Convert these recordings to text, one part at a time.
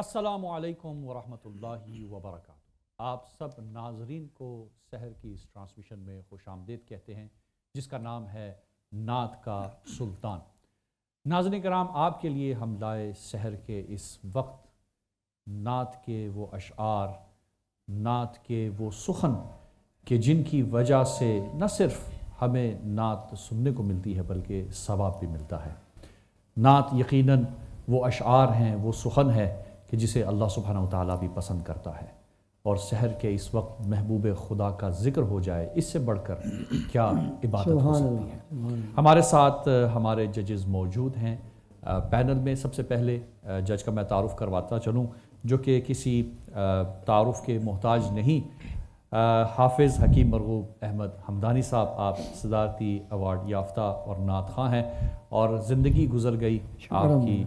السلام علیکم ورحمۃ اللہ وبرکاتہ۔ آپ سب ناظرین کو سحر کی اس ٹرانسمیشن میں خوش آمدید کہتے ہیں جس کا نام ہے نعت کا سلطان۔ ناظرین کرام، آپ کے لیے ہم لائے سحر کے اس وقت نعت کے وہ اشعار، نعت کے وہ سخن کہ جن کی وجہ سے نہ صرف ہمیں نعت سننے کو ملتی ہے بلکہ ثواب بھی ملتا ہے۔ نعت یقیناً وہ اشعار ہیں، وہ سخن ہے کہ جسے اللہ سبحانہ وتعالیٰ بھی پسند کرتا ہے، اور سحر کے اس وقت محبوب خدا کا ذکر ہو جائے، اس سے بڑھ کر کیا عبادت ہو سکتی ہے۔ ہمارے ساتھ ہمارے ججز موجود ہیں پینل میں۔ سب سے پہلے جج کا میں تعارف کرواتا چلوں، جو کہ کسی تعارف کے محتاج نہیں، حافظ حکیم مرغوب احمد حمدانی صاحب۔ آپ صدارتی ایوارڈ یافتہ اور نعت خواں ہیں، اور زندگی گزر گئی آپ کی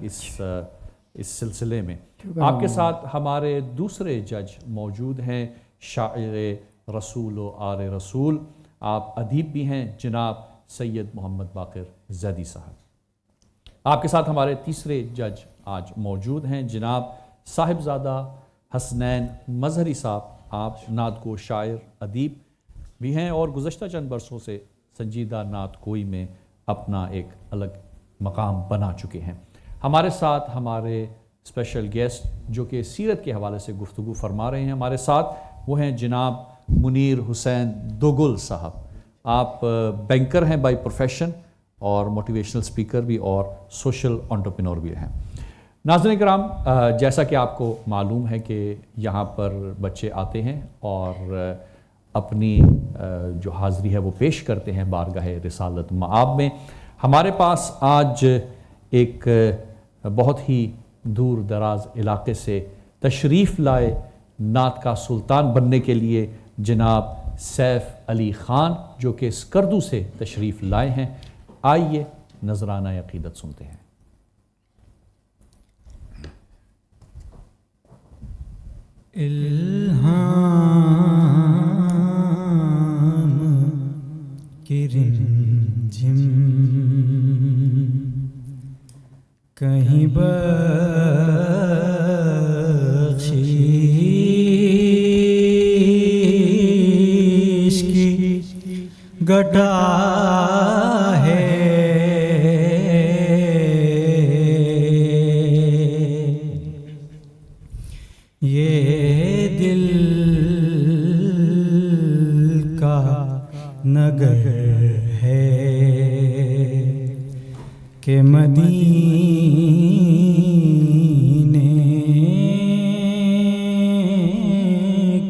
اس سلسلے میں۔ آپ کے ساتھ ہمارے دوسرے جج موجود ہیں، شاعر رسول و آل رسول، آپ ادیب بھی ہیں، جناب سید محمد باقر زیدی صاحب۔ آپ کے ساتھ ہمارے تیسرے جج آج موجود ہیں، جناب صاحبزادہ حسنین مظہری صاحب۔ آپ نعت گو شاعر ادیب بھی ہیں، اور گزشتہ چند برسوں سے سنجیدہ نعت گوئی میں اپنا ایک الگ مقام بنا چکے ہیں۔ ہمارے ساتھ ہمارے اسپیشل گیسٹ جو کہ سیرت کے حوالے سے گفتگو فرما رہے ہیں، ہمارے ساتھ وہ ہیں جناب منیر حسین دوگل صاحب۔ آپ بینکر ہیں بائی پروفیشن، اور موٹیویشنل اسپیکر بھی، اور سوشل انٹرپرینور بھی ہیں۔ ناظرین کرام، جیسا کہ آپ کو معلوم ہے کہ یہاں پر بچے آتے ہیں اور اپنی جو حاضری ہے وہ پیش کرتے ہیں بارگاہ رسالت مآب میں۔ ہمارے پاس آج ایک بہت ہی دور دراز علاقے سے تشریف لائے نعت کا سلطان بننے کے لیے جناب سیف علی خان، جو کہ اسکردو سے تشریف لائے ہیں۔ آئیے نذرانہ عقیدت سنتے ہیں۔ الہام کی رمجھم کہیں بخشش کی گٹا ہے، یہ دل کا نگر ہے کہ مدینے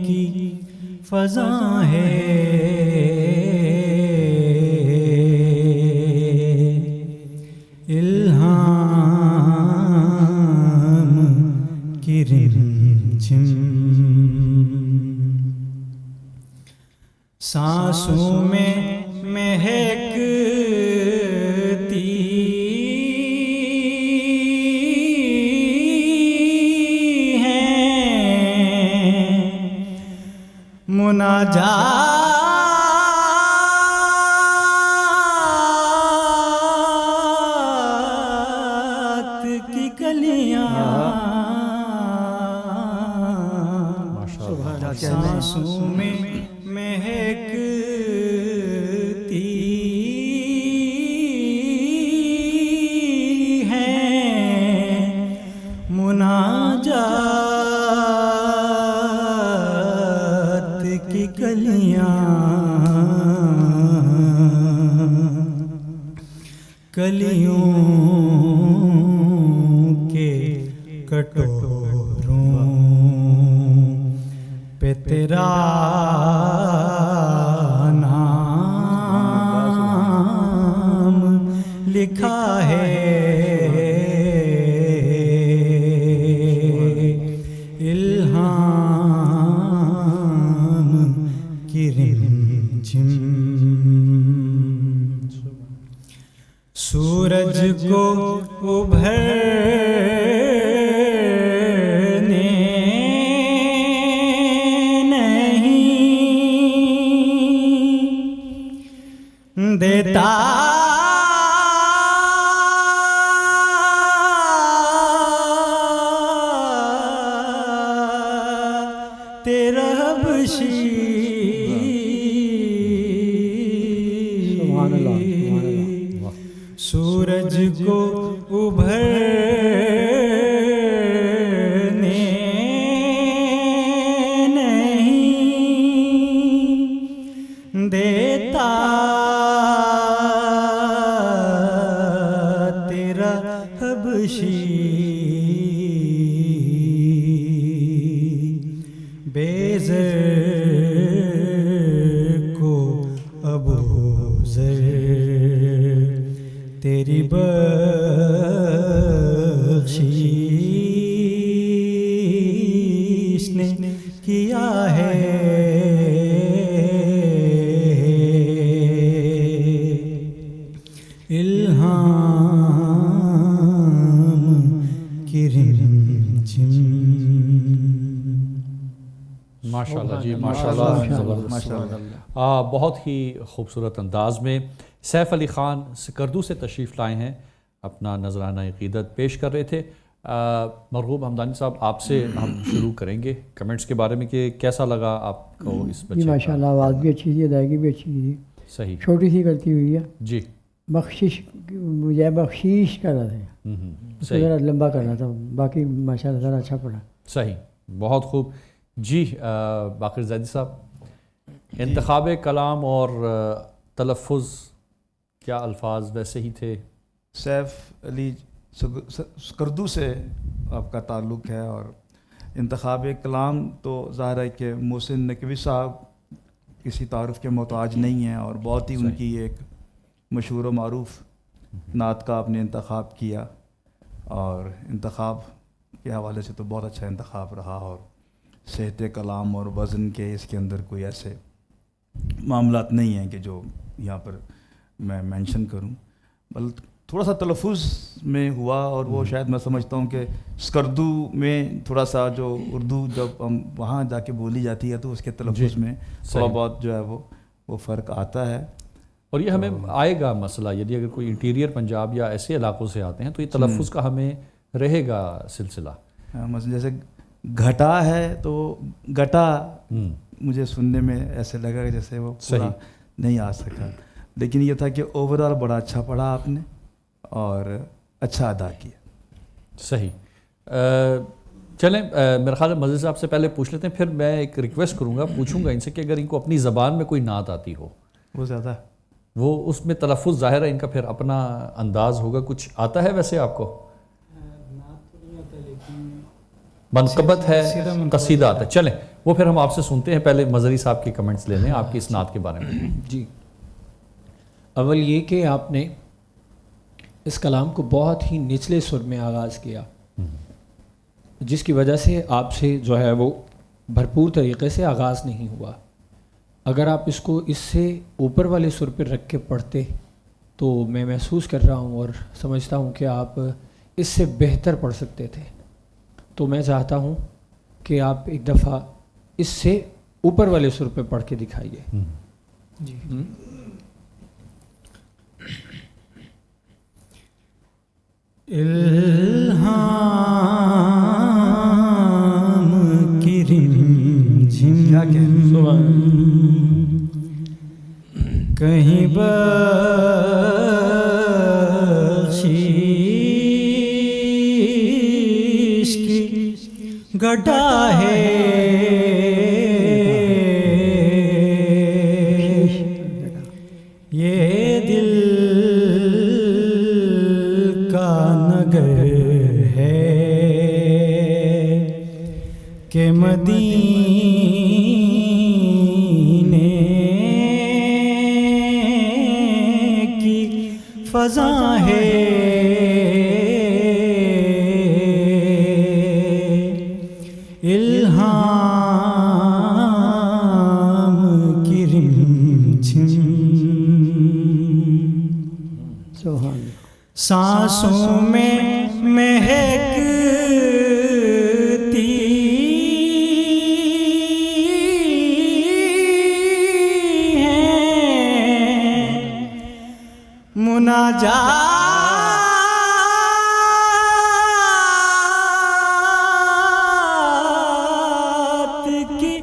کی فضا ہے، الہام کی رمجھم سانسوں میں مہکتی مناجات کی کلیاں، سانسوں میں مہکتی ہیں مناجات کی کلیاں، کلیوں کے کٹوروں پہ تیرا نام لکھا ہے، الہام کی رمجھم سورج کو ابھرنے نہیں تیرا حبشی سبحان اللہ سبحان اللہ. سورج کو ابھرنے نہیں دیتا تیرا حبشی بے زر کو ابو زر تیری بخشش نے کیا ہے الہام کی رمجم. ماشاءاللہ جی ماشاءاللہ زبردست. بہت ہی خوبصورت انداز میں سیف علی خان سکردو سے تشریف لائے ہیں، اپنا نذرانہ عقیدت پیش کر رہے تھے. مرغوب حمدانی صاحب آپ سے ہم شروع کریں گے کمنٹس کے بارے میں کہ کیسا لگا آپ کو اس بچے جی ماشاء اللہ آواز بھی اچھی تھی، ادائیگی بھی اچھی تھی. صحیح چھوٹی سی غلطی ہوئی ہے، جی بخشش مجھے بخشیش کر رہا تھا، صحیح ذرا لمبا کرنا تھا، باقی ماشاء اللہ ذرا اچھا پڑا. صحیح بہت خوب. جی باقر زیدی صاحب، انتخاب کلام اور تلفظ کیا الفاظ ویسے ہی تھے؟ سیف علی سکردو سے آپ کا تعلق ہے، اور انتخاب کلام تو ظاہر ہے کہ محسن نقوی صاحب کسی تعارف کے محتاج نہیں ہیں، اور بہت ہی ان کی ایک مشہور و معروف نعت کا آپ نے انتخاب کیا، اور انتخاب کے حوالے سے تو بہت اچھا انتخاب رہا، اور صحت کلام اور وزن کے اس کے اندر کوئی ایسے معاملات نہیں ہیں کہ جو یہاں پر میں مینشن کروں، بلکہ تھوڑا سا تلفظ میں ہوا، اور وہ شاید میں سمجھتا ہوں کہ سکردو میں تھوڑا سا جو اردو جب ہم وہاں جا کے بولی جاتی ہے تو اس کے تلفظ میں تھوڑا بہت جو ہے وہ فرق آتا ہے. اور یہ ہمیں آئے گا مسئلہ، یدی اگر کوئی انٹیریئر پنجاب یا ایسے علاقوں سے آتے ہیں تو یہ تلفظ کا ہمیں رہے گا سلسلہ. مثلا جیسے گھٹا ہے تو گٹا مجھے سننے میں ایسے لگا کہ جیسے وہ پورا نہیں آ سکا، لیکن یہ تھا کہ اوورآل بڑا اچھا پڑھا آپ نے اور اچھا ادا کیا. صحیح. چلیں میرا خیال ہے مزید صاحب سے پہلے پوچھ لیتے ہیں، پھر میں ایک ریکویسٹ کروں گا، پوچھوں گا ان سے کہ اگر ان کو اپنی زبان میں کوئی نعت آتی ہو، وہ زیادہ وہ اس میں تلفظ ظاہر ہے ان کا پھر اپنا انداز ہوگا. کچھ آتا ہے ویسے آپ کو؟ منقبت ہے، قصیدہ آتا ہے. چلیں وہ پھر ہم آپ سے سنتے ہیں. پہلے مظہری صاحب کے کمنٹس لے لیں آپ کی اس نعت کے بارے میں. جی اول یہ کہ آپ نے اس کلام کو بہت ہی نچلے سر میں آغاز کیا، جس کی وجہ سے آپ سے جو ہے وہ بھرپور طریقے سے آغاز نہیں ہوا. اگر آپ اس کو اس سے اوپر والے سر پہ رکھ کے پڑھتے تو میں محسوس کر رہا ہوں اور سمجھتا ہوں کہ آپ اس سے بہتر پڑھ سکتے تھے. تو میں چاہتا ہوں کہ آپ ایک دفعہ اس سے اوپر والے سر پہ پڑھ کے دکھائیے. جی الہام کی رمجھم کہیں بخشش کی گھٹا ہے یہ دل کا نگر ہے کہ مدینے کی فضا ہے. الہام کی رمجھم سانسوں میں مہکتی ہیں مناجات کی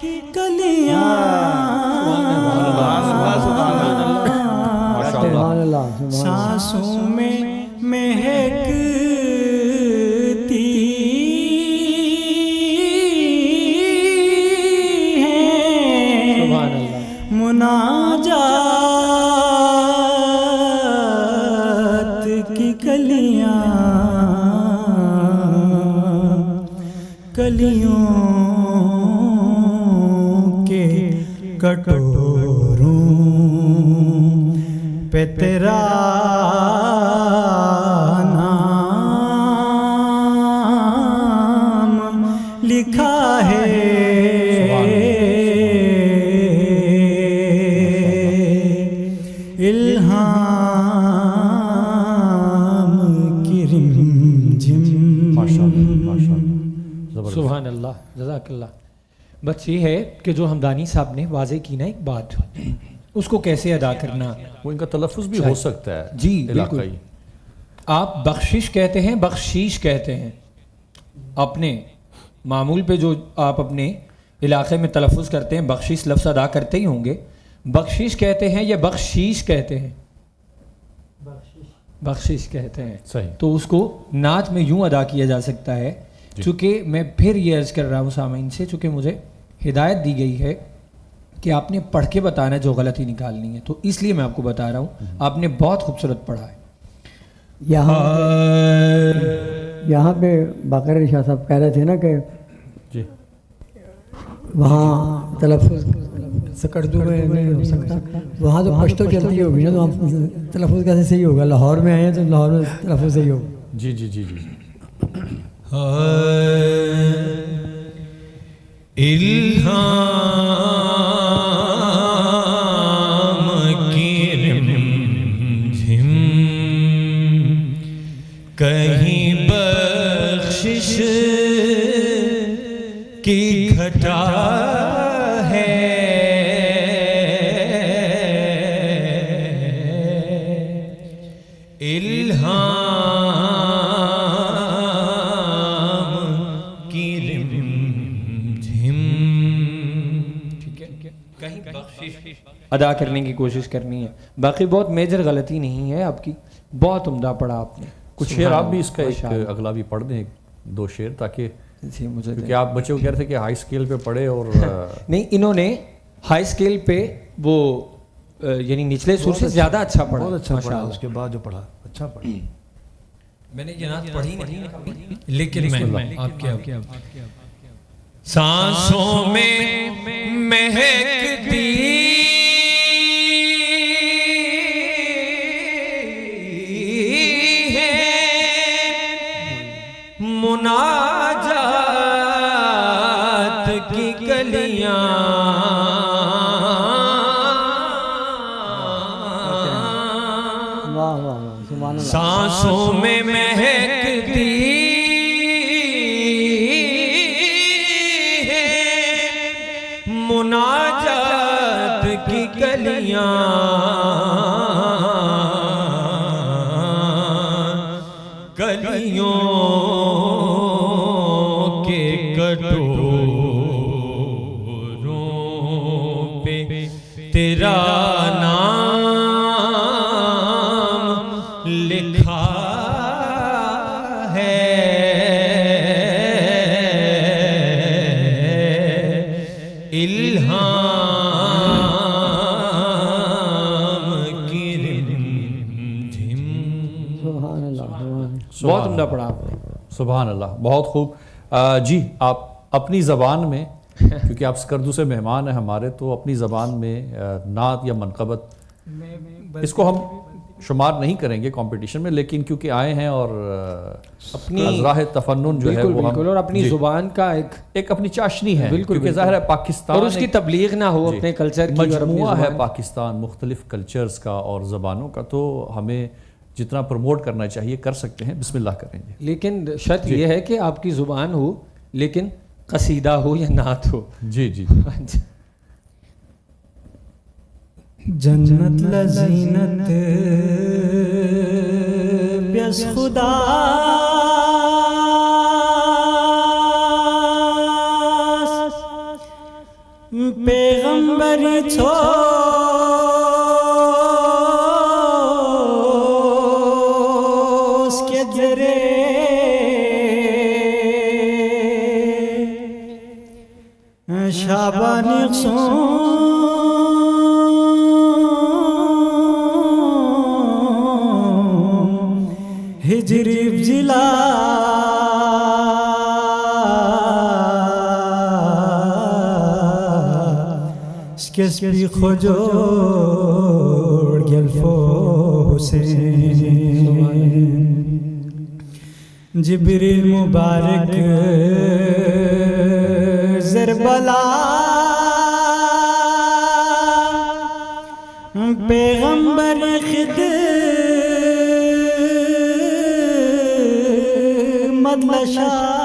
کلیوں کے کٹوروں پہ تیرا نام لکھا ہے، الہام کی رمجم۔ سبحان اللہ، جزاک اللہ۔ بس یہ ہے کہ جو ہمدانی صاحب نے واضح کی نا ایک بات، اس کو کیسے ادا کرنا، وہ ان کا تلفظ بھی ہو سکتا ہے جی بالکل۔ علاقائی۔ آپ بخشش کہتے ہیں، بخشیش کہتے ہیں، اپنے معمول پہ جو آپ اپنے علاقے میں تلفظ کرتے ہیں بخشش لفظ ادا کرتے ہی ہوں گے، بخشش کہتے ہیں یا بخشیش کہتے ہیں؟ بخشش کہتے ہیں۔ صحیح۔ تو اس کو نعت میں یوں ادا کیا جا سکتا ہے، چونکہ میں پھر یہ عرض کر رہا ہوں سامعین سے، چونکہ مجھے ہدایت دی گئی ہے کہ آپ نے پڑھ کے بتانا ہے جو غلطی نکالنی ہے، تو اس لیے میں آپ کو بتا رہا ہوں۔ آپ نے بہت خوبصورت پڑھا ہے۔ یہاں پہ باقر شاہ صاحب کہہ رہے تھے نا کہ جی وہاں تلفظ سکردو میں نہیں ہو سکتا، وہاں تو پشتو چلتی ہوگی نا، تو تلفظ کیسے صحیح ہوگا؟ لاہور میں آئے ہیں تو لاہور میں تلفظ صحیح ہوگا۔ جی جی جی جی الہام کی رمجم کہیں بخشش کی گھٹا ہے، الہام کی رمجم۔ ٹھیک ہے، کہیں بخشش ادا کرنے کی کوشش کرنی ہے۔ باقی بہت میجر غلطی نہیں ہے آپ کی، بہت عمدہ پڑھا آپ نے۔ کچھ شعر آپ بھی اس کا ایک اگلا بھی پڑھ دیں، دو شعر، تاکہ جی مجھے کیونکہ آپ بچے کو کہہ رہے تھے کہ ہائی اسکیل پہ پڑھے اور نہیں، انہوں نے ہائی اسکیل پہ وہ یعنی نچلے سر سے زیادہ اچھا پڑھا، بہت اچھا پڑھا، اس کے بعد جو پڑھا اچھا پڑھا۔ میں نے یہ نعت پڑھی نہیں، لیکن میں آپ کیا سانسوں میں مہکتی ہے مناجات کی کلیاں، واہ واہ واہ، سبحان اللہ۔ سانسوں میں مہکتی ہے مناجات کی کلیاں، کلیوں کے کٹوروں پہ تیرا نام لکھا ہے، الہام کی رمجم۔ سبحان اللہ، سبحان اللہ۔ بہت عمدہ پڑھا آپ نے۔ سبحان اللہ، بہت خوب۔ جی آپ اپنی زبان میں، کیونکہ آپ سکردو سے مہمان ہیں ہمارے، تو اپنی زبان میں نعت یا منقبت، اس کو ہم شمار نہیں کریں گے کمپٹیشن میں، لیکن کیونکہ آئے ہیں اور اپنی راہ تفنن جو ہے وہ بالکل، اور اپنی زبان کا ایک اپنی چاشنی ہے، بالکل، کیونکہ ظاہر ہے پاکستان اور اس کی تبلیغ نہ ہو اپنے کلچر کی، اور اپنی مجموعہ ہے زبان پاکستان مختلف کلچرز کا اور زبانوں کا، تو ہمیں جتنا پروموٹ کرنا چاہیے کر سکتے ہیں، بسم اللہ کریں گے۔ لیکن شرط یہ ہے کہ آپ کی زبان ہو، لیکن قصیدہ ہو یا نعت ہو۔ جی جی جنت لزینت بیس خدا پیغمبری چھوس کے ذرے شابانی ہجری بجلا kesbi khojor gelfo Hussein Jibril Mubarak Zerbala Peygamber khidmat lashas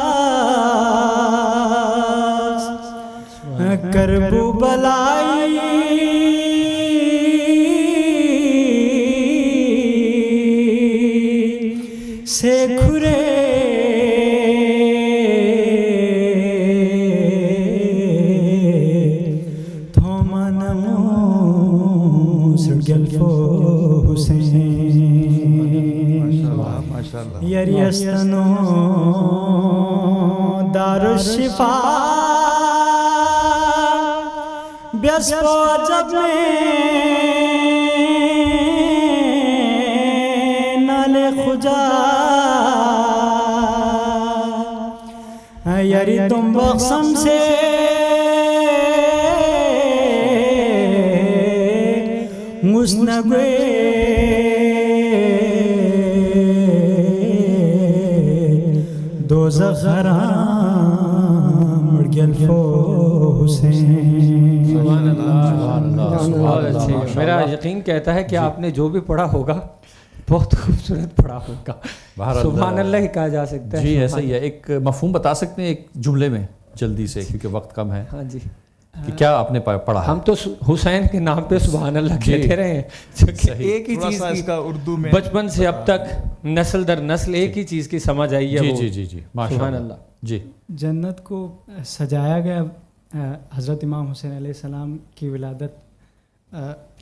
Karbu balai se khure Yariyastano Darushifa Byaspo jab mein Nale khuja Yari tum bakhsam se Musnagwe دوزخ حرام گلفو حسین سبحان اللہ. میرا یقین کہتا ہے کہ آپ نے جو بھی پڑھا ہوگا بہت خوبصورت پڑھا ہوگا. سبحان اللہ ہی کہا جا سکتا ہے. جی ایسا ہی ہے. ایک مفہوم بتا سکتے ہیں ایک جملے میں جلدی سے کیونکہ وقت کم ہے؟ ہاں جی. کہ کیا آپ نے پڑھا ہے؟ ہم تو حسین کے نام پہ سبحان اللہ کہتے رہے ہیں. ایک ہی چیز اس کا اردو میں بچپن سے اب تک نسل در نسل ایک ہی چیز کی سمجھ آئی ہے. جی جی جی سبحان اللہ. جی جنت کو سجایا گیا حضرت امام حسین علیہ السلام کی ولادت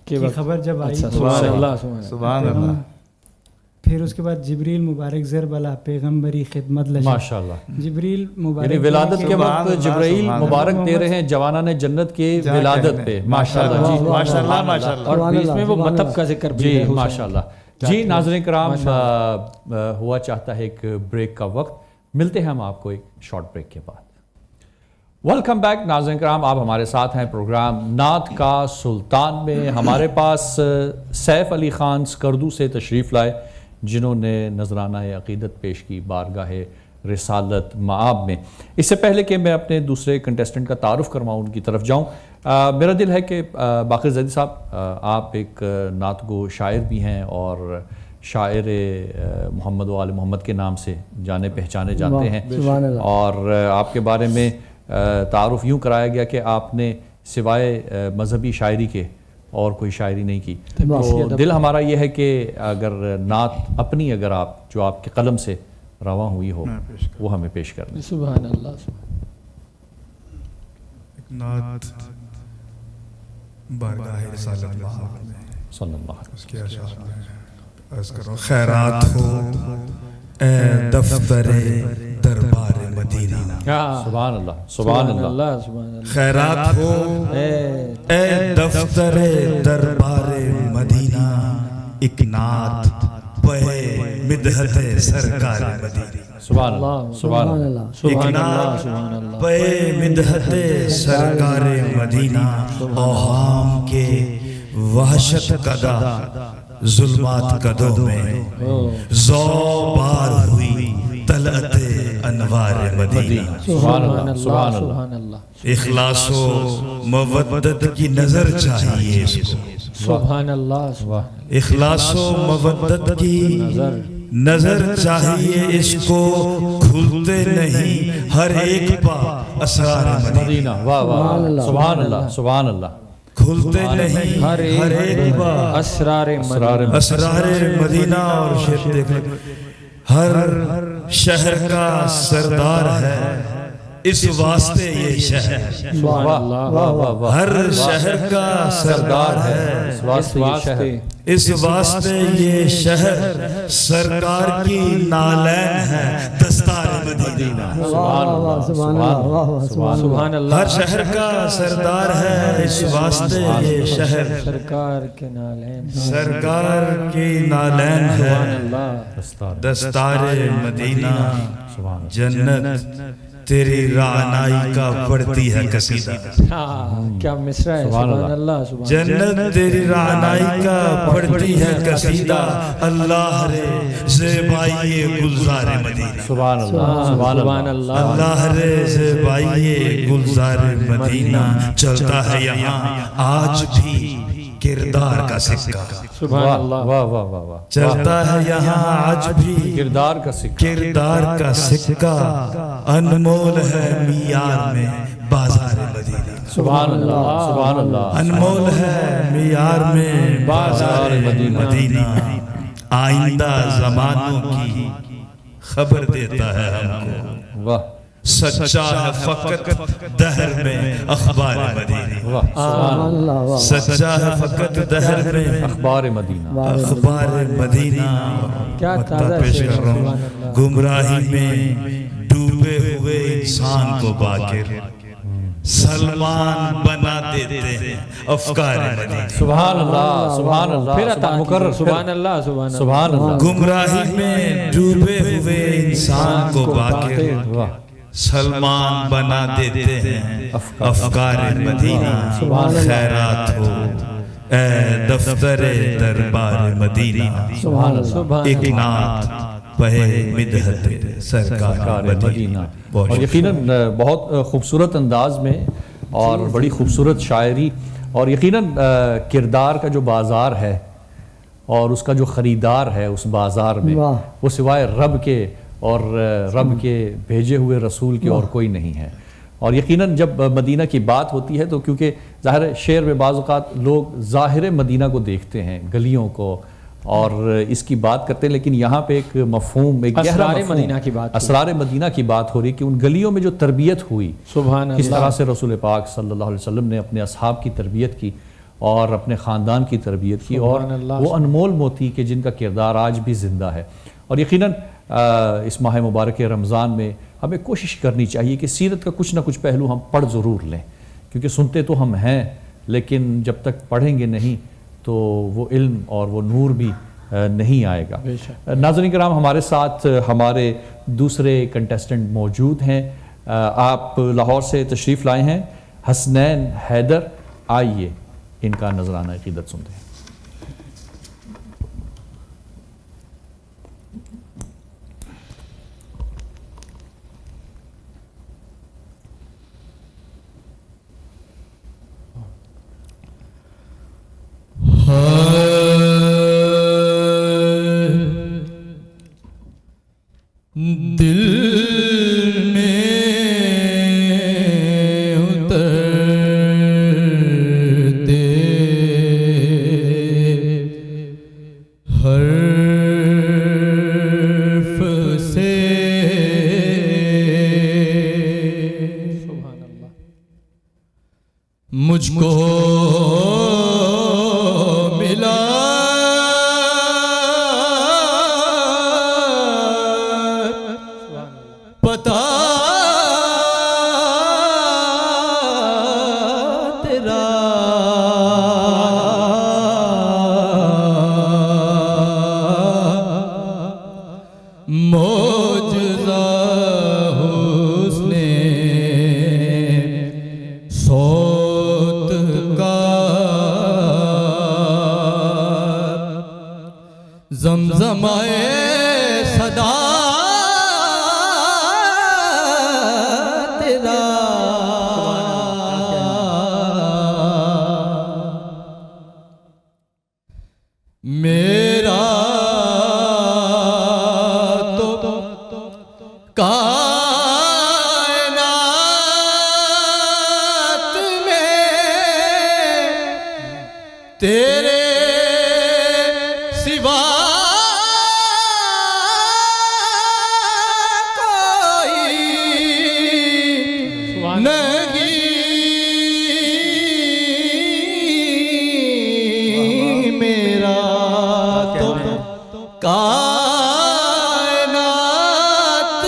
کی خبر جب آئی. سبحان اللہ سبحان اللہ. پھر اس کے بعد جبریل مبارک زر بلا پیغمبری خدمت لشا. ماشاء اللہ. جبریل یعنی مبارک ولادت کے وقت جبرائیل مبارک دے رہے ہیں جوانان جنت کے ولادت پہ. ماشاء اللہ. جی ماشاء اللہ ماشاء اللہ. اور بیچ میں وہ مطلب کا ذکر بھی جی ہے. ماشاء اللہ. جی ناظرین کرام ہوا چاہتا ہے ایک بریک کا وقت. ملتے ہیں ہم آپ کو ایک شارٹ بریک کے بعد. ویلکم بیک ناظرین کرام. آپ ہمارے ساتھ ہیں پروگرام نعت کا سلطان میں. ہمارے پاس سیف علی خان سکردو سے تشریف لائے جنہوں نے نذرانہ عقیدت پیش کی بارگاہ رسالت مآب میں. اس سے پہلے کہ میں اپنے دوسرے کنٹیسٹنٹ کا تعارف کرواؤں ان کی طرف جاؤں میرا دل ہے کہ باقر زیدی صاحب آپ ایک نعت گو شاعر بھی ہیں اور شاعر محمد و آل محمد کے نام سے جانے پہچانے جاتے ہیں. اور آپ کے بارے میں تعارف یوں کرایا گیا کہ آپ نے سوائے مذہبی شاعری کے اور کوئی شاعری نہیں کی. تو دل ہمارا یہ ہے کہ اگر نعت اپنی اگر آپ جو آپ کے قلم سے رواں ہوئی ہو وہ ہمیں پیش کر دیں. سبحان اللہ. نعت بارگاہ رسالت مآب میں صلی اللہ علیہ وسلم. عرض کروں خیرات ہو اے دفتر دربار مدینہ. سبحان اللہ. سبحان اللہ. خیرات ہو اے دفتر دربار مدینہ ایک نعت پہ مدحت سرکار مدینہ. سبحان اللہ. سبحان اللہ. ایک نعت پہ مدحت سرکار مدینہ اوہام کے وحشت کدا ظلمات قدوں میں زوبار ہوئی طلعت انوار مدینہ. سبحان اللہ. سبحان اللہ. اخلاص و مودت کی نظر چاہیے اس کو. سبحان اللہ. اخلاص و مودت کی نظر چاہیے اس کو. کھلتے نہیں ہر ایک پا اسرار مدینہ. واہ واہ. سبحان اللہ. سبحان اللہ. کھلتے نہیں ہر ایک پا اسرار مدینہ. اور شعر دیکھ ہر شہر کا سردار ہے اس واسطے یہ شہر. ہر شہر کا سردار ہے اس واسطے یہ شہر. سرکار کی نالین ہے دستار مدینہ. سبحان اللہ. ہر شہر کا سردار ہے اس واسطے یہ شہر. سرکار کے نالین ہے دستار مدینہ. جنت تیری رعنائی کا پڑھتی ہے قصیدہ. کیا مصرع ہے. سبحان اللہ. سبحان جنت تیری رعنائی کا پڑھتی ہے قصیدہ. اللہ رے زیبائی گلزار مدینہ. سبحان اللہ. سبحان اللہ. اللہ رے زیبائی گلزار مدینہ. چلتا ہے یہاں آج بھی کردار کا سکہ. سبحان اللہ. واہ واہ واہ واہ. چلتا ہے یہاں آج بھی کردار کا سکہ. کردار کا سکہ. انمول ہے معیار میں بازار مدینہ. سبحان اللہ. سبحان اللہ. انمول ہے معیار میں بازار مدینہ. آئندہ زمانوں کی خبر دیتا ہے ہم کو. واہ. سچا ہے فقط دہر میں اخبار مدینہ. واہ. سبحان اللہ. سچا ہے فقط دہر میں اخبار مدینہ. اخبار مدینہ. کیا مدہ تازہ پیش شعر. کر رہا ہوں. گمراہی میں ڈوبے ہوئے انسان کو باقر سلمان بنا دیتے ہیں افکار مدینہ. سبحان اللہ. سبحان اللہ. پھر عطا مقرر. سبحان اللہ. سبحان اللہ. سبحان اللہ. گمراہی میں ڈوبے ہوئے انسان کو باقر واہ. سلمان بنا دیتے ہیں افکار مدینہ. خیرات ہو اے دفتر دربار مدینہ. ایک نعت پہے مدحت سرکار مدینہ. اور یقیناً بہت خوبصورت انداز میں اور بڑی خوبصورت شاعری. اور یقیناً کردار کا جو بازار ہے اور اس کا جو خریدار ہے اس بازار میں وہ سوائے رب کے اور رب کے بھیجے ہوئے رسول کے اور کوئی نہیں ہے. اور یقیناً جب مدینہ کی بات ہوتی ہے تو کیونکہ ظاہر شعر میں بعض اوقات لوگ ظاہر مدینہ کو دیکھتے ہیں, گلیوں کو, اور اس کی بات کرتے ہیں, لیکن یہاں پہ ایک مفہوم, ایک گہرا مفہوم, مدینہ کی بات, اسرار مدینہ کی بات ہو رہی کہ ان گلیوں میں جو تربیت ہوئی, سبحان کس اللہ, طرح سے رسول پاک صلی اللہ علیہ وسلم نے اپنے اصحاب کی تربیت کی اور اپنے خاندان کی تربیت کی, اور وہ انمول موتی کہ جن کا کردار آج بھی زندہ ہے. اور یقیناً اس ماہ مبارک رمضان میں ہمیں کوشش کرنی چاہیے کہ سیرت کا کچھ نہ کچھ پہلو ہم پڑھ ضرور لیں, کیونکہ سنتے تو ہم ہیں لیکن جب تک پڑھیں گے نہیں تو وہ علم اور وہ نور بھی نہیں آئے گا. ناظرین کرام, ہمارے ساتھ ہمارے دوسرے کنٹیسٹنٹ موجود ہیں. آپ لاہور سے تشریف لائے ہیں, حسنین حیدر. آئیے ان کا نذرانہ عقیدت سنتے ہیں. دل میں اترتے حرف سے سبحان اللہ, مجھ کو ملا پتا تیرا, معجزہ حسن صوت کا زمزمائے صدا میرا تو کائنات میں تیرے سوا کوئی نہیں. میرا کائنات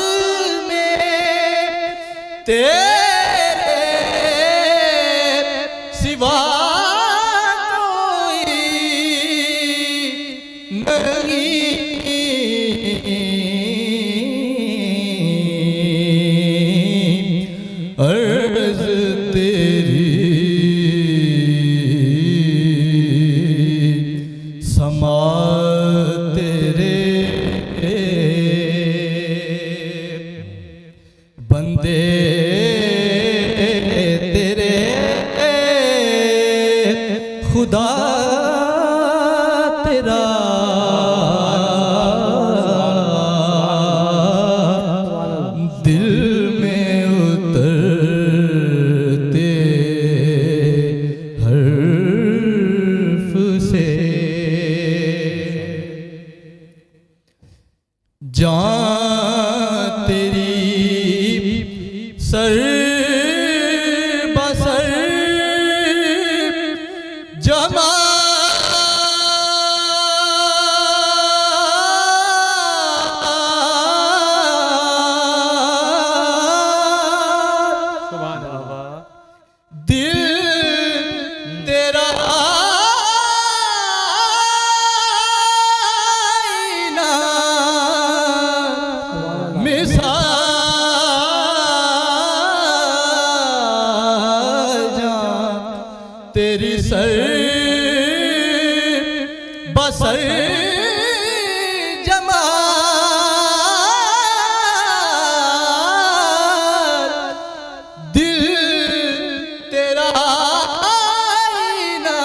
میں تیرے سوا کوئی نہیں. عرض تیری سما تیرے بندے تیرے خدا تیرا دل میں اترتے حرف سے جان تیری سر بسر تیری سر بسر جمال دل تیرا آئینہ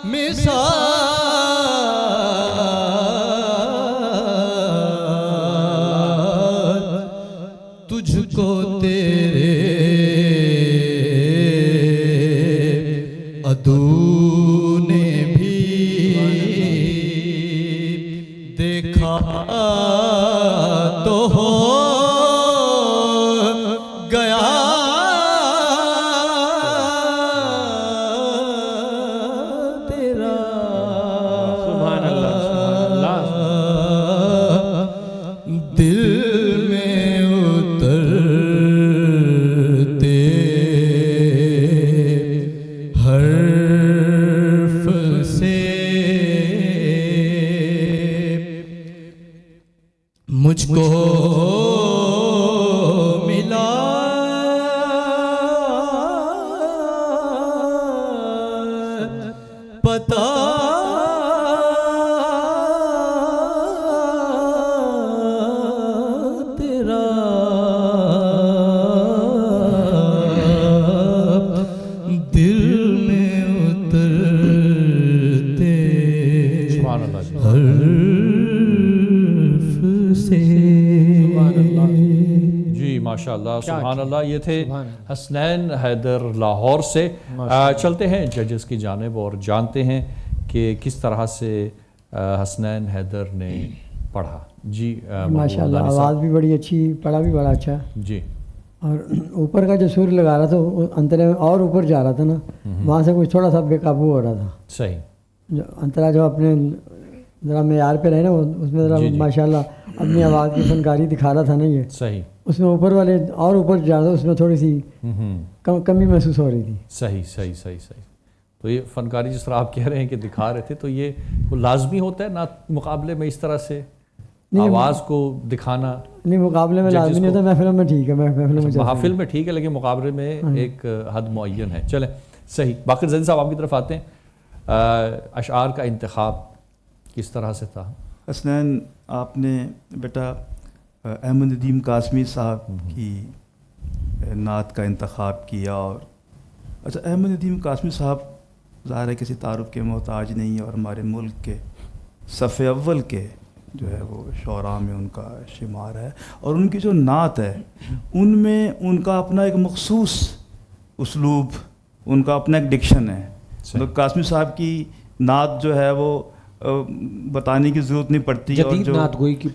مثال تجھ کو تیرے عدو نے بھی دیکھا تو ہو گیا تیرا سبحان اللہ دل میں اترتے حرف سے مجھ کو ملا پتا تیرا دل میں اترتے سبحان اللہ جی. حرف سے جی ماشاء اللہ سبحان اللہ. یہ تھے سبحان اللہ. حسنین حیدر لاہور سے. چلتے ہیں ججز کی جانب اور جانتے ہیں کہ کس طرح سے حسنین حیدر نے پڑھا. جی ماشاء اللہ آواز بھی بڑی اچھی, پڑھا بھی بڑا اچھا, جی اور اوپر کا جو سر لگا رہا تھا وہ انترے میں اور اوپر جا رہا تھا نا, وہاں سے کچھ تھوڑا سا بے قابو ہو رہا تھا. صحیح. جو انترا جو اپنے ذرا معیار پہ رہے نا اس میں ذرا ماشاء اللہ اپنی آواز کی فنکاری دکھا رہا تھا نا. یہ صحیح. اس میں اوپر والے اور اوپر جا رہا تھا, اس میں تھوڑی سی کمی محسوس ہو رہی تھی. صحیح صحیح صحیح صحیح. تو یہ فنکاری جس طرح آپ کہہ رہے ہیں کہ دکھا رہے تھے, تو یہ کوئی لازمی ہوتا ہے نعت مقابلے میں اس طرح سے آواز کو دکھانا؟ نہیں مقابلے میں لازمی نہیں ہوتا, محفلوں میں ٹھیک ہے, محفلوں میں محافل میں ٹھیک ہے, لیکن مقابلے میں ایک حد معین ہے. چلیں صحیح. باقر زیدی صاحب آپ کی طرف آتے ہیں. اشعار کا انتخاب کس طرح سے تھا؟ حسنین آپ نے بیٹا احمد ندیم قاسمی صاحب کی نعت کا انتخاب کیا. اور اچھا, احمد ندیم قاسمی صاحب ظاہر ہے کسی تعارف کے محتاج نہیں, اور ہمارے ملک کے صف اول کے جو ہے وہ شعراء میں ان کا شمار ہے. اور ان کی جو نعت ہے ان میں ان کا اپنا ایک مخصوص اسلوب, ان کا اپنا ایک ڈکشن ہے. مطلب قاسمی صاحب کی نعت جو ہے وہ بتانے کی ضرورت نہیں پڑتی. جدید نعت گوئی کی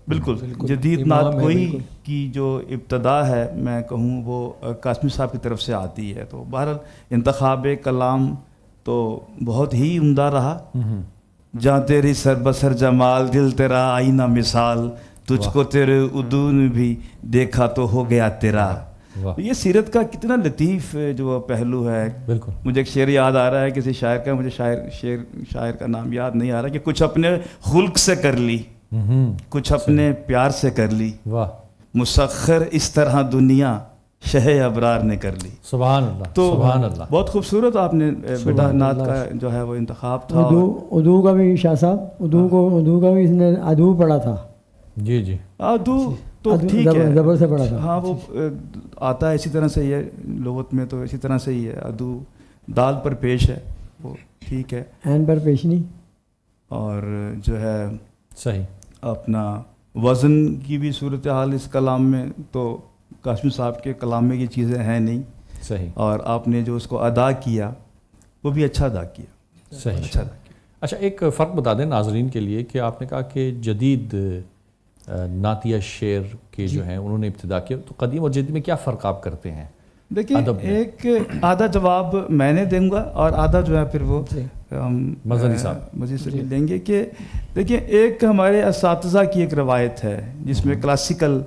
بالکل جدید نعت گوئی کی جو ابتدا ہے میں کہوں وہ قاسمی صاحب کی طرف سے آتی ہے. تو بہرحال انتخاب کلام تو بہت ہی عمدہ رہا. جہاں تیری سر بسر جمال دل تیرا آئینہ مثال, تجھ کو تیرے عدو نے بھی دیکھا تو ہو گیا تیرا. یہ سیرت کا کتنا لطیف جو پہلو ہے. بالکل. مجھے ایک شعر یاد آ رہا ہے کسی شاعر کا, مجھے شاعر کا نام یاد نہیں آ رہا, کہ کچھ اپنے خلق سے کر لی, کچھ اپنے پیار سے کر لی. واہ. مسخر اس طرح دنیا شہ ابرار نے کر لی. سبحان اللہ. تو سبحان اللہ. بہت خوبصورت آپ نے بیٹا نعت کا جو ہے وہ انتخاب تھا. اردو کا بھی شاہ صاحب اردو کا بھی اس نے ادو پڑھا تھا. جی جی. اردو تو ٹھیک ہے, زبر سے پڑھا تھا. ہاں وہ آتا ہے اسی طرح سے ہی ہے, لغت میں تو اسی طرح سے ہی ہے. ادو دال پر پیش ہے, وہ ٹھیک ہے, عین پر پیش نہیں. اور جو ہے صحیح اپنا وزن کی بھی صورتحال اس کلام میں تو قاسمی صاحب کے کلام میں یہ چیزیں ہیں نہیں. صحیح. اور آپ نے جو اس کو ادا کیا وہ بھی اچھا ادا کیا. صحیح. اچھا ادا کیا. اچھا ایک فرق بتا دیں ناظرین کے لیے کہ آپ نے کہا کہ جدید نعتیہ شعر کے جو ہیں انہوں نے ابتدا کیا, تو قدیم اور جدید میں کیا فرق آپ کرتے ہیں؟ دیکھیں ایک آدھا جواب میں نے دوں گا اور آدھا جو ہے پھر وہ مزید سے لیں گے. کہ دیکھیں ایک ہمارے اساتذہ کی ایک روایت ہے جس میں کلاسیکل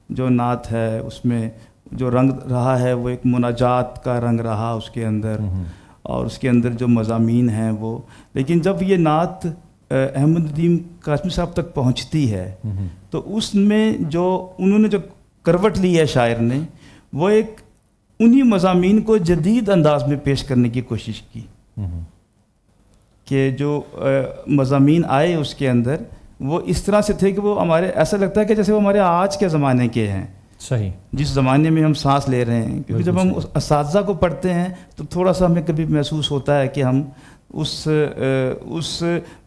جو نعت ہے اس میں جو رنگ رہا ہے وہ ایک مناجات کا رنگ رہا اس کے اندر, اور اس کے اندر جو مضامین ہیں وہ, لیکن جب یہ نعت احمد ندیم قاسمی صاحب تک پہنچتی ہے تو اس میں جو انہوں نے جو کروٹ لی ہے شاعر نے, وہ ایک انہی مضامین کو جدید انداز میں پیش کرنے کی کوشش کی. کہ جو مضامین آئے اس کے اندر وہ اس طرح سے تھے کہ وہ ہمارے ایسا لگتا ہے کہ جیسے وہ ہمارے آج کے زمانے کے ہیں. صحیح. جس زمانے میں ہم سانس لے رہے ہیں, کیونکہ جب ہم اساتذہ کو پڑھتے ہیں تو تھوڑا سا ہمیں کبھی محسوس ہوتا ہے کہ ہم اس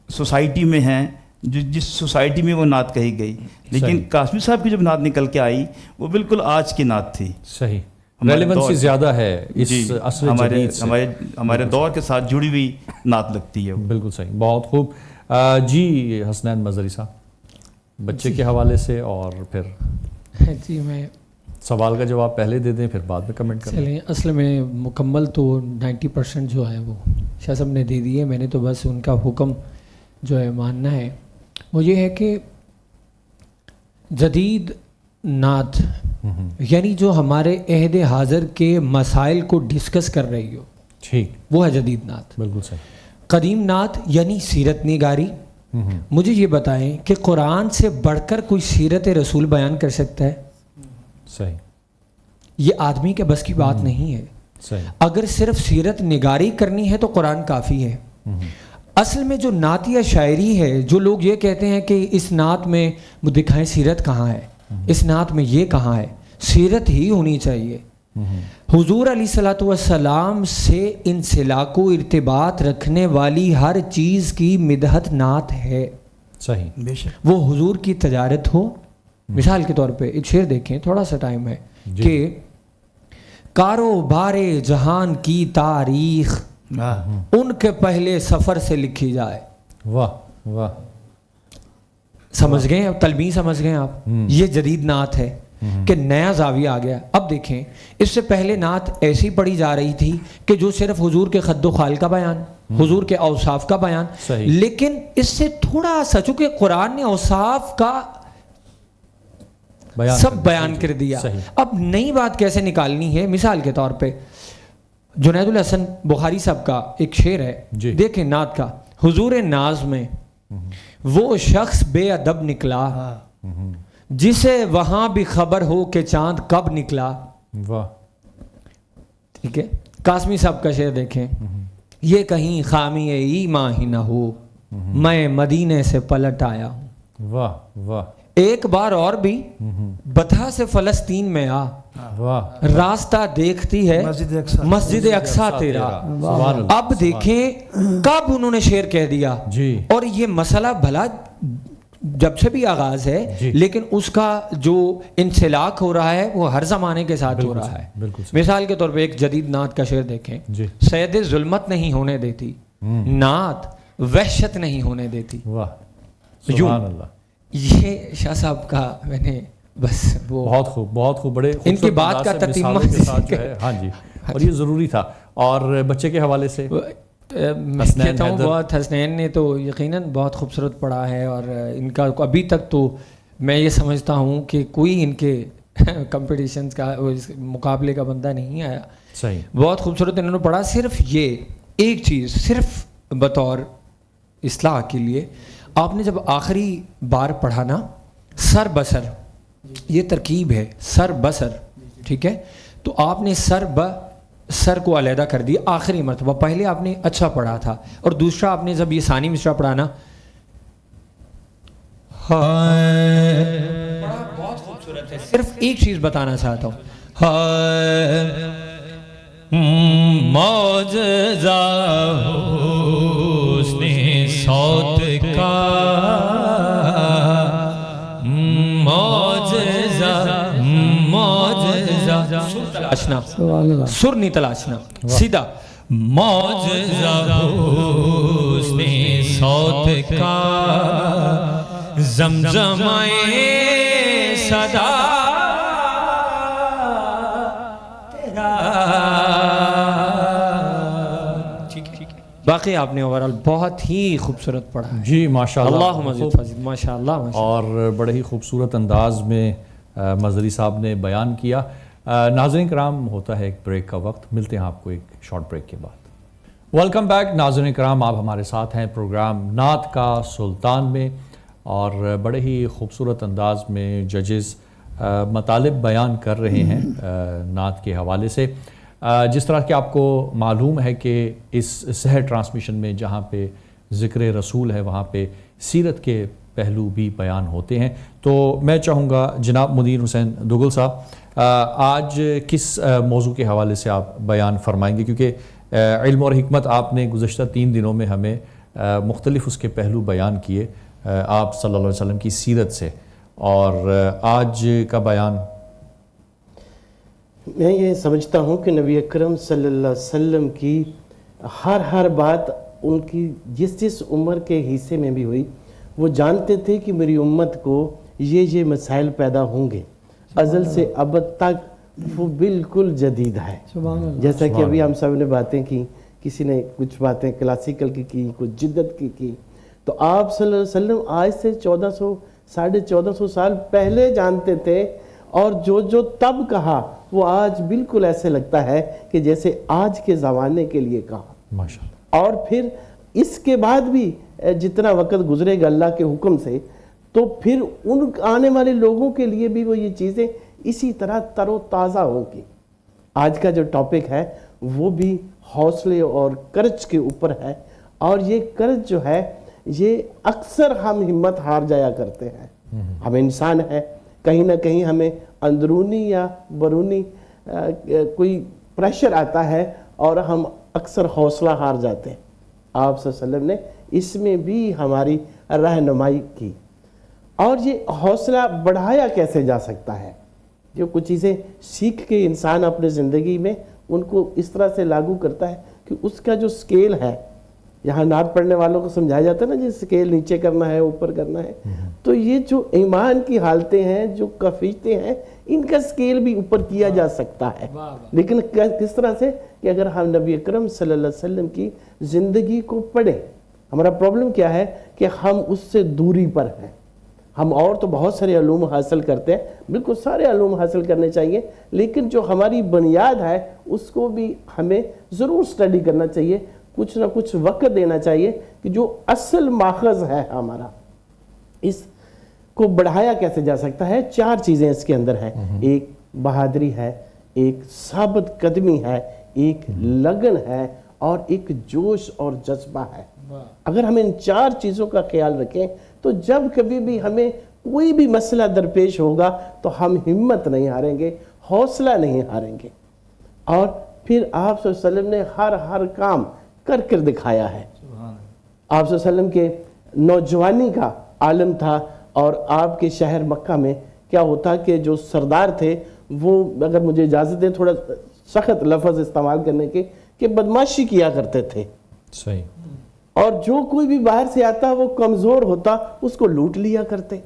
سوسائٹی میں ہیں جس سوسائٹی میں وہ نعت کہی گئی. لیکن قاسمی صاحب کی جب نعت نکل کے آئی وہ بالکل آج کی نعت تھی. صحیح. ریلیونسی زیادہ ہے اس عصر جدید سے, ہمارے دور کے ساتھ جڑی ہوئی نعت لگتی ہے. بالکل صحیح. بہت خوب. جی حسنین مظہری صاحب بچے کے حوالے سے, اور پھر جی میں سوال کا جواب پہلے دے دیں پھر بعد میں کمنٹ کریں. چلیں اصل میں مکمل تو 90% جو ہے وہ شاہ صاحب نے دے دیے, میں نے تو بس ان کا حکم جو ہے ماننا ہے. وہ یہ ہے کہ جدید نعت یعنی جو ہمارے عہد حاضر کے مسائل کو ڈسکس کر رہی ہو, ٹھیک, وہ ہے جدید نعت. بالکل صحیح. قدیم نعت یعنی سیرت نگاری. مجھے یہ بتائیں کہ قرآن سے بڑھ کر کوئی سیرت رسول بیان کر سکتا ہے؟ صحیح. یہ آدمی کے بس کی بات نہیں ہے. صحیح. اگر صرف سیرت نگاری کرنی ہے تو قرآن کافی ہے. اصل میں جو نعتیہ شاعری ہے, جو لوگ یہ کہتے ہیں کہ اس نعت میں وہ دکھائیں سیرت کہاں ہے, اس نعت میں یہ کہاں ہے, سیرت ہی ہونی چاہیے. حضور علیہ الصلوۃ والسلام سے انسلاک و ارتباط رکھنے والی ہر چیز کی مدحت نعت ہے. صحیح. بے شک. وہ حضور کی تجارت ہو. مثال کے طور پہ ایک شعر دیکھیں, تھوڑا سا ٹائم ہے, کہ کاروبار جہان کی تاریخ ان کے پہلے سفر سے لکھی جائے. واہ واہ. سمجھ گئے اب تلبیس سمجھ گئے آپ. یہ جدید نعت ہے کہ نیا زاویہ آ گیا. اب دیکھیں اس سے پہلے نعت ایسی پڑھی جا رہی تھی کہ جو صرف حضور کے خد و خال کا بیان, حضور کے اوصاف کا بیان, لیکن اس سے تھوڑا سا چونکہ قرآن نے اوصاف کا سب بیان کر دیا. اب نئی بات کیسے نکالنی ہے؟ مثال کے طور پہ جنید الحسن بخاری صاحب کا ایک شعر ہے, دیکھیں نعت کا, حضور ناز میں وہ شخص بے ادب نکلا جسے وہاں بھی خبر ہو کہ چاند کب نکلا. واہ. ٹھیک ہے. قاسمی صاحب کا شعر دیکھیں, یہ کہیں خامی ایمان ہی نہ ہو میں مدینے سے پلٹ آیا ہوں. واہ واہ. ایک بار اور بھی بتھا سے فلسطین میں آ, راستہ دیکھتی ہے مسجد اقصیٰ تیرا. اب دیکھیں کب انہوں نے شعر کہہ دیا, اور یہ مسئلہ بھلا جب سے بھی آغاز ہے, لیکن اس کا جو انسلاک ہو رہا ہے وہ ہر زمانے کے ساتھ ہو رہا ہے. مثال کے طور پہ ایک جدید نعت کا شعر دیکھیں, سید ظلمت نہیں ہونے دیتی نعت وحشت نہیں ہونے دیتی. سبحان اللہ. یہ شاہ صاحب کا میں نے بس وہ بہت خوب, بہت خوب, بڑے ان کی بات کا تتمہ جو ہے. ہاں جی, اور یہ ضروری تھا. اور بچے کے حوالے سے میں کہتا ہوں بہت حسنین نے تو یقیناً بہت خوبصورت پڑھا ہے, اور ان کا ابھی تک تو میں یہ سمجھتا ہوں کہ کوئی ان کے کمپٹیشنز کا مقابلے کا بندہ نہیں آیا. صحیح. بہت خوبصورت انہوں نے پڑھا. صرف یہ ایک چیز صرف بطور اصلاح کے لیے, آپ نے جب آخری بار پڑھا نا سر بسر یہ ترکیب ہے سر بسر، ٹھیک ہے؟ تو آپ نے سر کو علیحدہ کر دیا آخری مرتبہ، پہلے آپ نے اچھا پڑھا تھا، اور دوسرا آپ نے جب یہ ثانی مصرع پڑھا نا، بہت خوبصورت ہے. صرف ایک چیز بتانا چاہتا ہوں، معجزہ حسن صوت کا، معجزہ تلاشنا، سر نہیں تلاشنا، سیدھا معجزہ حسن صوت کا، زمزمائے صدا باقی آپ نے اوورال بہت ہی خوبصورت پڑھا ہے. جی ماشاءاللہ، اللہ مزید فضل، ماشاءاللہ. اور بڑے ہی خوبصورت انداز میں مظہری صاحب نے بیان کیا. ناظرین کرام، ہوتا ہے ایک بریک کا وقت، ملتے ہیں آپ کو ایک شارٹ بریک کے بعد. ویلکم بیک ناظرین کرام، آپ ہمارے ساتھ ہیں پروگرام نعت کا سلطان میں، اور بڑے ہی خوبصورت انداز میں ججز مطالب بیان کر رہے ہیں نعت کے حوالے سے. جس طرح کہ آپ کو معلوم ہے کہ اس سحر ٹرانسمیشن میں جہاں پہ ذکر رسول ہے وہاں پہ سیرت کے پہلو بھی بیان ہوتے ہیں. تو میں چاہوں گا جناب مدین حسین دوگل صاحب، آج کس موضوع کے حوالے سے آپ بیان فرمائیں گے؟ کیونکہ علم اور حکمت آپ نے گزشتہ 3 دنوں میں ہمیں مختلف اس کے پہلو بیان کیے آپ صلی اللہ علیہ وسلم کی سیرت سے، اور آج کا بیان میں یہ سمجھتا ہوں کہ نبی اکرم صلی اللہ علیہ وسلم کی ہر بات ان کی جس عمر کے حصے میں بھی ہوئی، وہ جانتے تھے کہ میری امت کو یہ مسائل پیدا ہوں گے، ازل سے ابد تک وہ بالکل جدید ہے. جیسا کہ ابھی ہم سب نے باتیں کی، کسی نے کچھ باتیں کلاسیکل کی کچھ جدت کی، تو آپ صلی اللہ علیہ وسلم آج سے 1400 سال پہلے جانتے تھے، اور جو تب کہا وہ آج بالکل ایسے لگتا ہے کہ جیسے آج کے زمانے کے لیے کہا. ماشاءاللہ. اور پھر اس کے بعد بھی جتنا وقت گزرے گا اللہ کے حکم سے، تو پھر ان آنے والے لوگوں کے لیے بھی وہ یہ چیزیں اسی طرح تر و تازہ ہوں گی. آج کا جو ٹاپک ہے وہ بھی حوصلے اور کرج کے اوپر ہے، اور یہ کرج جو ہے یہ اکثر ہم ہمت ہار جایا کرتے ہیں. ہم انسان ہیں، کہیں نہ کہیں ہمیں اندرونی یا بیرونی کوئی پریشر آتا ہے اور ہم اکثر حوصلہ ہار جاتے ہیں. آپ صلی اللہ علیہ وسلم نے اس میں بھی ہماری رہنمائی کی. اور یہ حوصلہ بڑھایا کیسے جا سکتا ہے؟ جو کچھ چیزیں سیکھ کے انسان اپنے زندگی میں ان کو اس طرح سے لاگو کرتا ہے کہ اس کا جو سکیل ہے، یہاں نعت پڑھنے والوں کو سمجھایا جاتا ہے نا، جس سکیل نیچے کرنا ہے اوپر کرنا ہے، تو یہ جو ایمان کی حالتیں ہیں، جو کیفیتیں ہیں، ان کا سکیل بھی اوپر کیا جا سکتا ہے. لیکن کس طرح سے؟ کہ اگر ہم نبی اکرم صلی اللہ علیہ وسلم کی زندگی کو پڑھیں. ہمارا پرابلم کیا ہے کہ ہم اس سے دوری پر ہیں. ہم اور تو بہت سارے علوم حاصل کرتے ہیں، بالکل سارے علوم حاصل کرنے چاہیے، لیکن جو ہماری بنیاد ہے اس کو بھی ہمیں ضرور سٹڈی کرنا چاہیے، کچھ نہ کچھ وقت دینا چاہیے کہ جو اصل ماخذ ہے ہمارا، اس کو بڑھایا کیسے جا سکتا ہے. 4 چیزیں اس کے اندر ہیں. ایک بہادری ہے، ایک ثابت قدمی ہے، ایک لگن ہے، اور ایک جوش اور جذبہ ہے. اگر ہم ان 4 چیزوں کا خیال رکھیں تو جب کبھی بھی ہمیں کوئی بھی مسئلہ درپیش ہوگا تو ہم ہمت نہیں ہاریں گے، حوصلہ نہیں ہاریں گے. اور پھر آپ صلی اللہ علیہ وسلم نے ہر کام کر دکھایا ہے. آپ صلی اللہ علیہ وسلم کے نوجوانی کا عالم تھا، اور آپ کے شہر مکہ میں کیا ہوتا کہ جو سردار تھے وہ، اگر مجھے اجازت دیں تھوڑا سخت لفظ استعمال کرنے کے، کہ بدماشی کیا کرتے تھے. صحیح. اور جو کوئی بھی باہر سے آتا وہ کمزور ہوتا اس کو لوٹ لیا کرتے،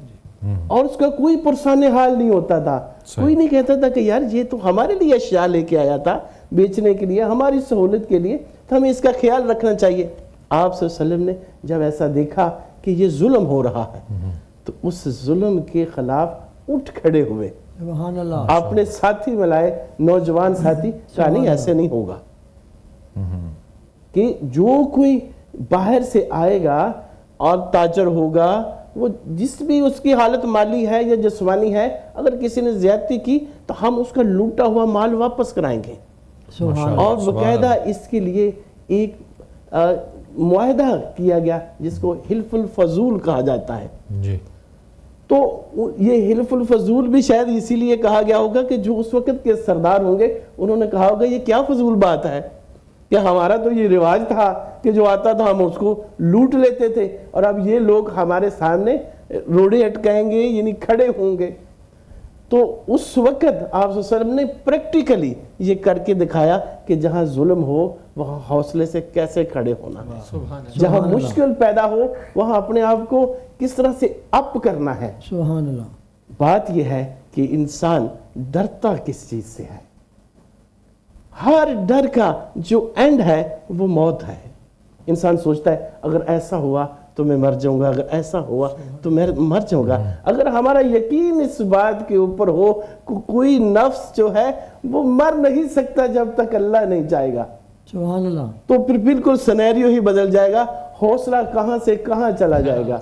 اور اس کا کوئی پرسان حال نہیں ہوتا تھا. کوئی نہیں کہتا تھا کہ یار یہ تو ہمارے لیے اشیاء لے کے آیا تھا بیچنے کے لیے، ہماری سہولت کے لیے، تو ہمیں اس کا خیال رکھنا چاہیے. آپ صلی اللہ علیہ وسلم نے جب ایسا دیکھا کہ یہ ظلم ہو رہا ہے تو اس ظلم کے خلاف اٹھ کھڑے ہوئے. سبحان اللہ. اپنے ساتھی ملائے، نوجوان ساتھی، کہا نہیں ایسے نہیں ہوگا، کہ جو کوئی باہر سے آئے گا اور تاجر ہوگا وہ جس بھی اس کی حالت مالی ہے یا جسمانی ہے، اگر کسی نے زیادتی کی تو ہم اس کا لوٹا ہوا مال واپس کرائیں گے، اور باقاعدہ اس کے لیے ایک معاہدہ کیا گیا جس کو حلف الفضول کہا جاتا ہے. جی تو یہ حلف الفضول بھی شاید اسی لیے کہا گیا ہوگا کہ جو اس وقت کے سردار ہوں گے انہوں نے کہا ہوگا یہ کیا فضول بات ہے کہ ہمارا تو یہ رواج تھا کہ جو آتا تھا ہم اس کو لوٹ لیتے تھے، اور اب یہ لوگ ہمارے سامنے روڑے اٹکائیں گے، یعنی کھڑے ہوں گے. تو اس وقت آپ صلی اللہ علیہ وسلم نے پریکٹیکلی یہ کر کے دکھایا کہ جہاں ظلم ہو وہاں حوصلے سے کیسے کھڑے ہونا ہے، جہاں مشکل پیدا ہو وہاں اپنے آپ کو کس طرح سے اپ کرنا ہے. سبحان اللہ. بات یہ ہے کہ انسان ڈرتا کس چیز سے ہے؟ ہر ڈر کا جو اینڈ ہے وہ موت ہے. انسان سوچتا ہے اگر ایسا ہوا تو میں مر جاؤں گا، اگر ایسا ہوا تو میں مر جاؤں گا. اگر ہمارا یقین اس بات کے اوپر ہو کوئی نفس جو ہے وہ مر نہیں سکتا جب تک اللہ نہیں چاہے گا، سبحان اللہ، تو پھر بالکل سینیریو ہی بدل جائے گا، حوصلہ کہاں سے کہاں چلا جائے گا.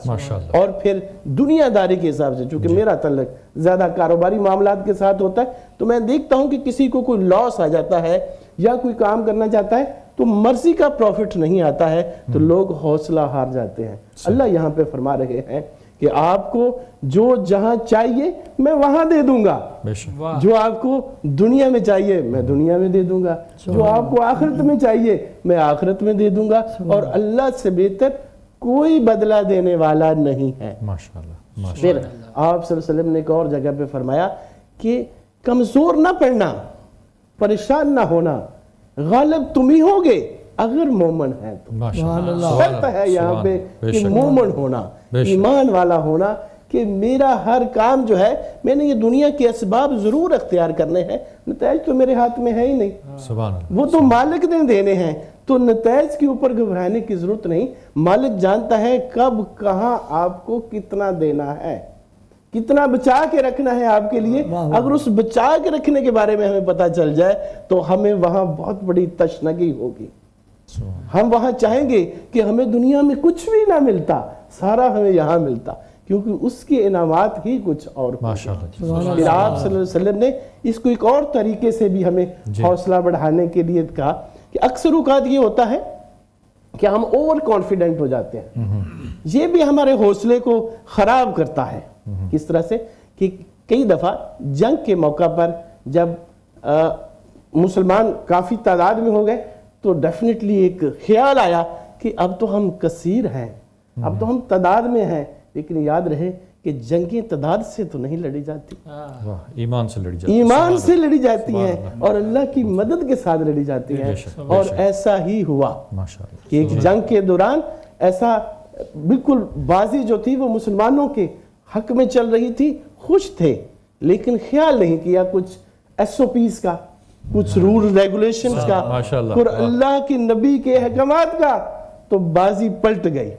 اور پھر دنیا داری کے حساب سے، چونکہ میرا تعلق زیادہ کاروباری معاملات کے ساتھ ہوتا ہے، تو میں دیکھتا ہوں کہ کسی کو کوئی لاس آ جاتا ہے یا کوئی کام کرنا چاہتا ہے تو مرضی کا پروفٹ نہیں آتا ہے تو لوگ حوصلہ ہار جاتے ہیں. اللہ یہاں پہ فرما رہے ہیں کہ آپ کو جو جہاں چاہیے میں وہاں دے دوں گا، جو آپ کو دنیا میں چاہیے میں دنیا میں دے دوں گا، جو آپ کو آخرت میں چاہیے میں آخرت میں دے دوں گا، اور اللہ سے بہتر کوئی بدلہ دینے والا نہیں ہے. پھر آپ صلی اللہ علیہ وسلم نے ایک اور جگہ پہ فرمایا کہ کمزور نہ پڑنا، پریشان نہ ہونا، غالب تم ہی ہوگے اگر مومن ہے تو. شرط ہے یہاں پہ کہ مومن ہونا، ایمان والا ہونا، کہ میرا ہر کام جو ہے میں نے یہ دنیا کے اسباب ضرور اختیار کرنے ہیں، نتائج تو میرے ہاتھ میں ہے ہی نہیں، وہ تو مالک نے دینے ہیں، تو نتائج کے اوپر گھبرانے کی ضرورت نہیں. مالک جانتا ہے کب کہاں آپ کو کتنا دینا ہے، کتنا بچا کے رکھنا ہے آپ کے لیے. اگر اس بچا کے رکھنے کے بارے میں ہمیں پتہ چل جائے تو ہمیں وہاں بہت بڑی تشنگی ہوگی. ہم وہاں چاہیں گے کہ ہمیں دنیا میں کچھ بھی نہ ملتا، سارا ہمیں یہاں ملتا، کیونکہ اس کے انعامات ہی کچھ اور. پھر آپ صلی اللہ علیہ وسلم نے اس کو ایک اور طریقے سے بھی ہمیں حوصلہ بڑھانے کے لیے کہا کہ اکثر اوقات یہ ہوتا ہے کہ ہم اوور کانفیڈنٹ ہو جاتے ہیں، یہ بھی ہمارے حوصلے کو خراب کرتا ہے. کس طرح سے کہ کئی دفعہ جنگ کے موقع پر جب مسلمان کافی تعداد میں ہو گئے تو ڈیفینیٹلی ایک خیال آیا کہ اب تو ہم کثیر ہیں، اب تو ہم تعداد میں ہیں، لیکن یاد رہے کہ جنگیں تعداد سے تو نہیں لڑی جاتی، ایمان سے لڑی جاتی، ایمان سے لڑی جاتی ہیں اور اللہ کی مدد کے ساتھ لڑی جاتی ہیں. اور ایسا ہی ہوا کہ ایک جنگ کے دوران ایسا بالکل بازی جو تھی وہ مسلمانوں کے حق میں چل رہی تھی، خوش تھے لیکن خیال نہیں کیا کچھ ایس او پیز کا، کچھ رول ریگولیشنز کا، اور اللہ کی نبی کے احکامات کا، تو بازی پلٹ گئی.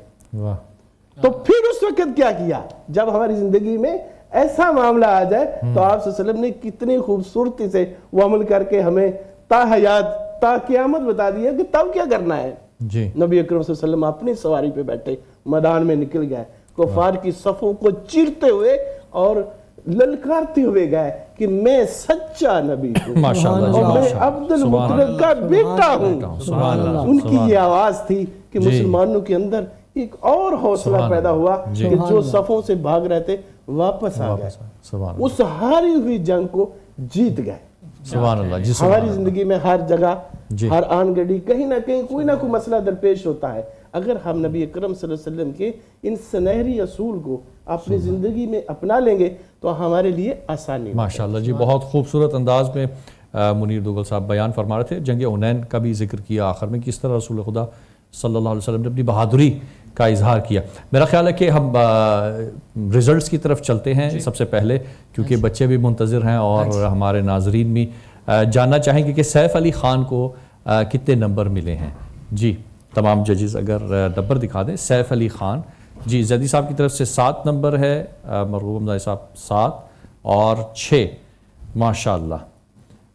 تو پھر اس وقت کیا کیا؟ جب ہماری زندگی میں ایسا معاملہ آ جائے تو آپ صلی اللہ علیہ وسلم نے کتنی خوبصورتی سے وہ عمل کر کے ہمیں تا حیات تا قیامت بتا دیا کہ تب کیا کرنا ہے. نبی اکرم صلی اللہ علیہ وسلم اپنی سواری پہ بیٹھے میدان میں نکل گئے، کفار کی صفوں کو چیرتے ہوئے اور للکارتے ہوئے گئے کہ میں سچا نبی ہوں اور میں عبد المطلب کا بیٹا ہوں. ان کی یہ آواز تھی کہ مسلمانوں کے اندر ایک اور حوصلہ پیدا ہوا کہ جو صفوں سے بھاگ رہے تھے واپس آ گئے، اس ہاری ہوئی جنگ کو جیت گئے. ہماری زندگی میں ہر جگہ ہر آن گھڑی کہیں نہ کہیں کوئی نہ کوئی مسئلہ درپیش ہوتا ہے. اگر ہم نبی اکرم صلی اللہ علیہ وسلم کے ان سنہری اصول کو اپنی زندگی میں اپنا لیں گے تو ہمارے لیے آسانی. ماشاءاللہ جی، بہت خوبصورت انداز میں منیر دوگل صاحب بیان فرما رہے تھے. جنگ حنین کا بھی ذکر کیا آخر میں، کس طرح رسول خدا صلی اللہ علیہ وسلم نے اپنی بہادری کا اظہار کیا. میرا خیال ہے کہ ہم ریزلٹس کی طرف چلتے ہیں سب سے پہلے، کیونکہ بچے بھی منتظر ہیں اور ہمارے ناظرین بھی جاننا چاہیں گے کہ سیف علی خان کو کتنے نمبر ملے ہیں. جی تمام ججز اگر نمبر دکھا دیں. سیف علی خان جی زیدی صاحب کی طرف سے 7 نمبر ہے، مرغوب حمزہ صاحب 7 اور 6 ماشاءاللہ.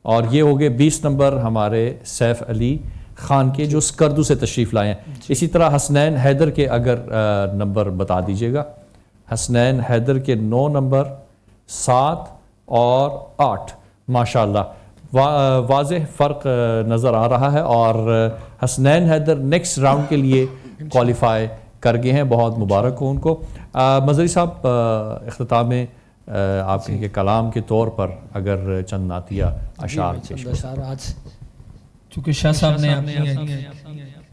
اور یہ ہو گئے 20 نمبر ہمارے سیف علی خان کے جو سکردو سے تشریف لائے ہیں. اسی طرح حسنین حیدر کے اگر نمبر بتا دیجئے گا. حسنین حیدر کے 9 نمبر 7 اور 8 ماشاءاللہ واضح فرق نظر آ رہا ہے، اور حسنین حیدر نیکسٹ راؤنڈ کے لیے کوالیفائی کر گئے ہیں، بہت مبارک ہو ان کو۔ مظہری صاحب اختتام میں آپ کے کلام کے طور پر اگر چند نعتیہ اشعار پیش کریں۔ آج چونکہ شاہ صاحب نے اپنی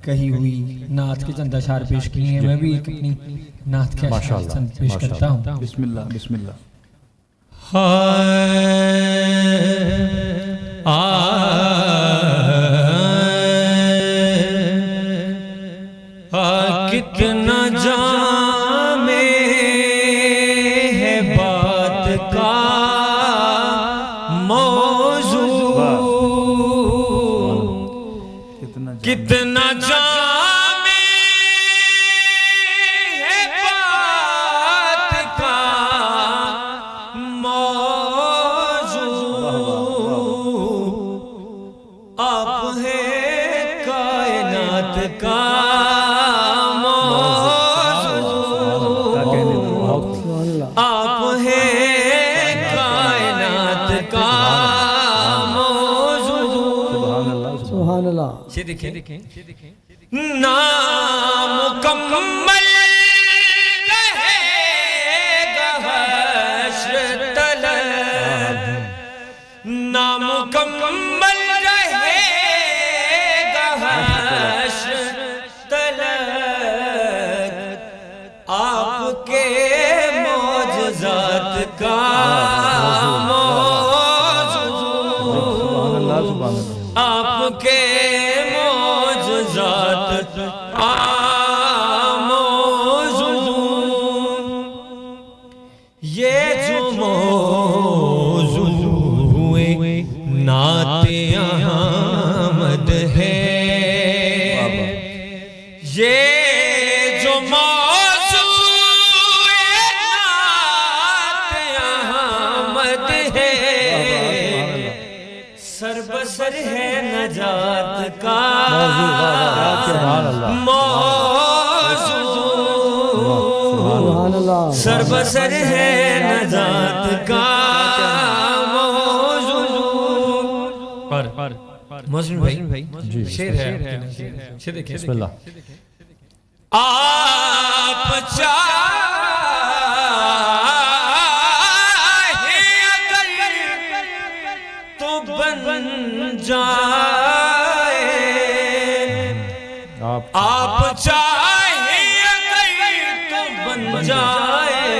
کہی ہوئی نعت کے چند اشعار پیش کیے ہیں، میں بھی ایک اپنی نعت کے اشعار چند پیش کرتا ہوں۔ بسم اللہ بسم اللہ۔ کتنا جامع ہے بات کا موضوع، کتنا جامع ہے بات کا موضوع، آپ ہیں کائنات کا دیکھیں نامکمل رہے گا حشر طلب، نامکمل رہے گا حشر طلب، آپ کے معجزات کا آپ کے معجزات موضوع، یہ جو موضوع نعت احمد ہے، یہ جو موضوع نعت احمد ہے، سر بسر ہے نجات کا موضوع، سر بسر ہے نجات کا موضوع۔ مسلم بھائی شعر ہے، شعر دیکھیں، بسم اللہ۔ آپ بن جائے، آپ چاہے اگر تو بن جائے،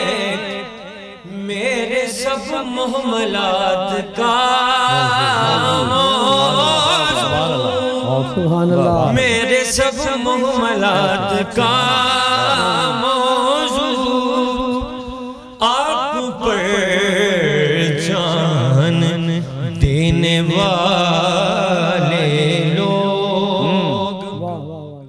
میرے سب محملات کا موضوع، میرے سب محملات کا